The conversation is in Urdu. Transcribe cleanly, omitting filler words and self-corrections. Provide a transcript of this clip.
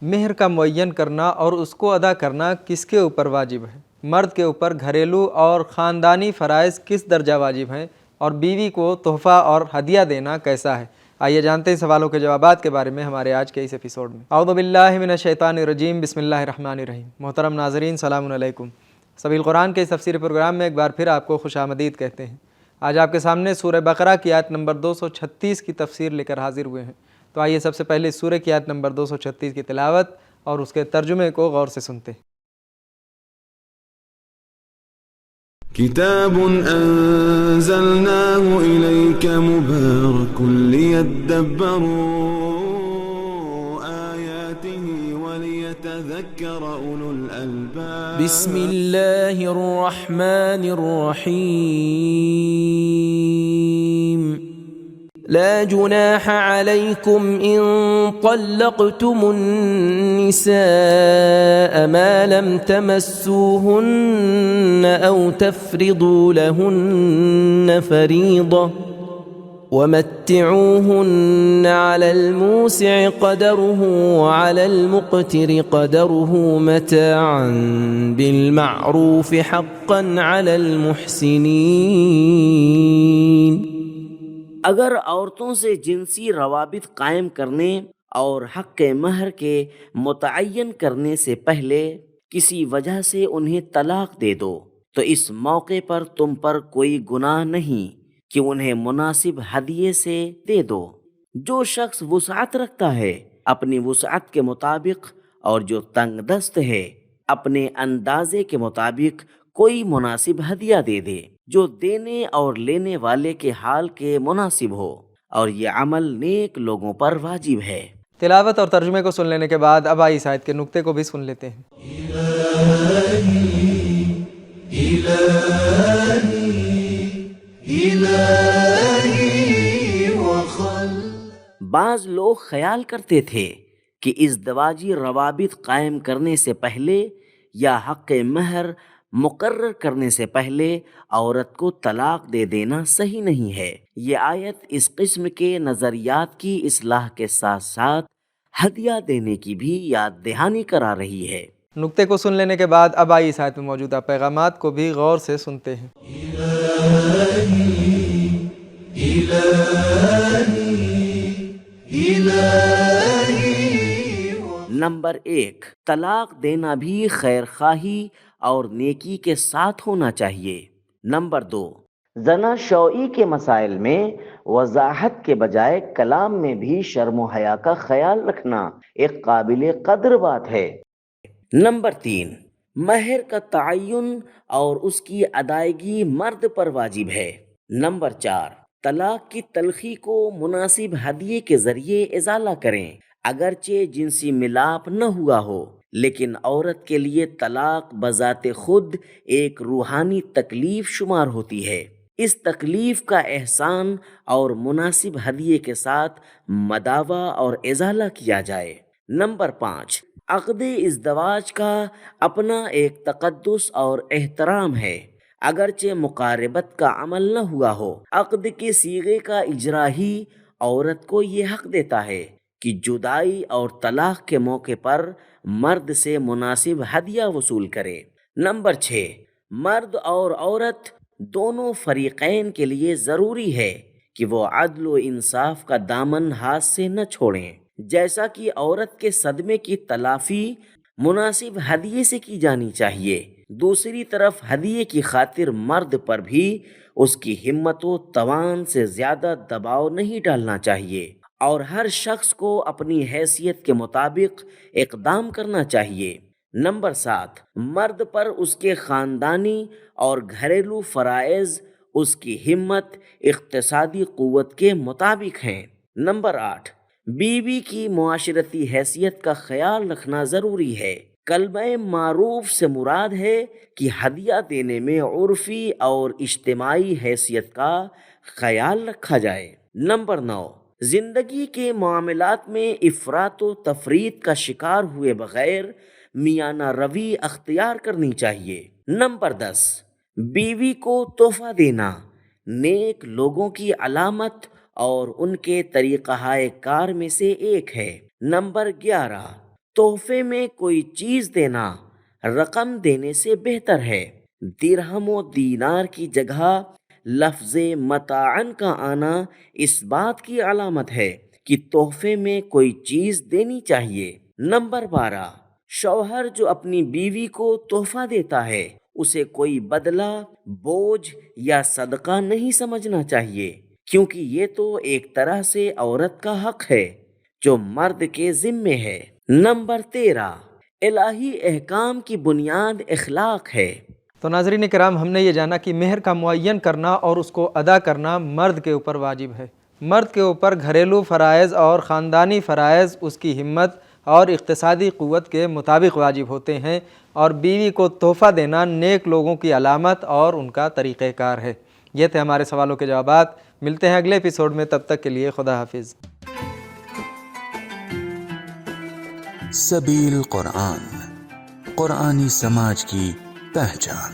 مہر کا معین کرنا اور اس کو ادا کرنا کس کے اوپر واجب ہے؟ مرد کے اوپر گھریلو اور خاندانی فرائض کس درجہ واجب ہیں اور بیوی کو تحفہ اور ہدیہ دینا کیسا ہے؟ آئیے جانتے ہیں سوالوں کے جوابات کے بارے میں ہمارے آج کے اس ایپیسوڈ میں۔ اعوذ باللہ من الشیطان الرجیم، بسم اللہ الرحمن الرحیم۔ محترم ناظرین، سلام علیکم۔ سبیل قرآن کے اس تفسیر پروگرام میں ایک بار پھر آپ کو خوش آمدید کہتے ہیں۔ آج آپ کے سامنے سورہ بقرہ کی آیت نمبر 236 کی تفسیر لے کر حاضر ہوئے ہیں۔ تو آئیے سب سے پہلے سورہ کی آیت نمبر 236 کی تلاوت اور اس کے ترجمے کو غور سے سنتے ہیں۔ كتاب أنزلناه إليك مبارك ليدبروا آياته وليتذكر أولو الألباب بسم الله الرحمن الرحيم لا جناح عليكم إن طلقتم النساء ما لم تمسوهن أو تفرضوا لهن فريضة ومتعوهن على الموسع قدره وعلى المقتر قدره متاعا بالمعروف حقا على المحسنين۔ اگر عورتوں سے جنسی روابط قائم کرنے اور حق مہر کے متعین کرنے سے پہلے کسی وجہ سے انہیں طلاق دے دو تو اس موقع پر تم پر کوئی گناہ نہیں کہ انہیں مناسب ہدیے سے دے دو۔ جو شخص وسعت رکھتا ہے اپنی وسعت کے مطابق اور جو تنگ دست ہے اپنے اندازے کے مطابق کوئی مناسب ہدیہ دے دے جو دینے اور لینے والے کے حال کے مناسب ہو، اور یہ عمل نیک لوگوں پر واجب ہے۔ تلاوت اور ترجمے کو سن لینے کے بعد اب آئیے اس آیت کے نقطے کو بھی سن لیتے ہیں۔ بعض لوگ خیال کرتے تھے کہ ازدواجی روابط قائم کرنے سے پہلے یا حق مہر مقرر کرنے سے پہلے عورت کو طلاق دے دینا صحیح نہیں ہے۔ یہ آیت اس قسم کے نظریات کی اصلاح کے ساتھ ساتھ ہدیہ دینے کی بھی یاد دہانی کرا رہی ہے۔ نقطے کو سن لینے کے بعد اب آئیے اس آیت میں موجودہ پیغامات کو بھی غور سے سنتے ہیں۔ نمبر 1، طلاق دینا بھی خیر خواہی اور نیکی کے ساتھ ہونا چاہیے۔ نمبر 2، زنا شوئی کے مسائل میں وضاحت کے بجائے کلام میں بھی شرم و حیا کا خیال رکھنا ایک قابل قدر بات ہے۔ نمبر 3، مہر کا تعین اور اس کی ادائیگی مرد پر واجب ہے۔ نمبر 4، طلاق کی تلخی کو مناسب ہدیے کے ذریعے ازالہ کریں، اگرچہ جنسی ملاپ نہ ہوا ہو، لیکن عورت کے لیے طلاق بذات خود ایک روحانی تکلیف شمار ہوتی ہے۔ اس تکلیف کا احسان اور مناسب ہدیے کے ساتھ مداوا اور ازالہ کیا جائے۔ نمبر 5، عقد ازدواج کا اپنا ایک تقدس اور احترام ہے، اگرچہ مقاربت کا عمل نہ ہوا ہو۔ عقد کے صیغے کا اجرا ہی عورت کو یہ حق دیتا ہے کہ جدائی اور طلاق کے موقع پر مرد سے مناسب ہدیہ وصول کرے۔ نمبر 6، مرد اور عورت دونوں فریقین کے لیے ضروری ہے کہ وہ عدل و انصاف کا دامن ہاتھ سے نہ چھوڑیں۔ جیسا کہ عورت کے صدمے کی تلافی مناسب ہدیے سے کی جانی چاہیے، دوسری طرف ہدیے کی خاطر مرد پر بھی اس کی ہمت و توان سے زیادہ دباؤ نہیں ڈالنا چاہیے، اور ہر شخص کو اپنی حیثیت کے مطابق اقدام کرنا چاہیے۔ نمبر 7، مرد پر اس کے خاندانی اور گھریلو فرائض اس کی ہمت اقتصادی قوت کے مطابق ہیں۔ نمبر 8، بیوی کی معاشرتی حیثیت کا خیال رکھنا ضروری ہے۔ کلمہ معروف سے مراد ہے کہ ہدیہ دینے میں عرفی اور اجتماعی حیثیت کا خیال رکھا جائے۔ نمبر 9، زندگی کے معاملات میں افراط و تفریط کا شکار ہوئے بغیر میانہ روی اختیار کرنی چاہیے۔ نمبر 10، بیوی کو تحفہ دینا نیک لوگوں کی علامت اور ان کے طریقہ کار میں سے ایک ہے۔ نمبر 11، تحفے میں کوئی چیز دینا رقم دینے سے بہتر ہے۔ درہم و دینار کی جگہ لفظ متاعن کا آنا اس بات کی علامت ہے کہ تحفے میں کوئی چیز دینی چاہیے۔ نمبر 12، شوہر جو اپنی بیوی کو تحفہ دیتا ہے اسے کوئی بدلہ، بوجھ یا صدقہ نہیں سمجھنا چاہیے، کیونکہ یہ تو ایک طرح سے عورت کا حق ہے جو مرد کے ذمے ہے۔ نمبر 13، الہی احکام کی بنیاد اخلاق ہے۔ تو ناظرین کرام، ہم نے یہ جانا کہ مہر کا معین کرنا اور اس کو ادا کرنا مرد کے اوپر واجب ہے۔ مرد کے اوپر گھریلو فرائض اور خاندانی فرائض اس کی ہمت اور اقتصادی قوت کے مطابق واجب ہوتے ہیں، اور بیوی کو تحفہ دینا نیک لوگوں کی علامت اور ان کا طریقہ کار ہے۔ یہ تھے ہمارے سوالوں کے جوابات۔ ملتے ہیں اگلے ایپیسوڈ میں، تب تک کے لیے خدا حافظ۔ سبیل قرآن، قرآنی سماج کی پہچان۔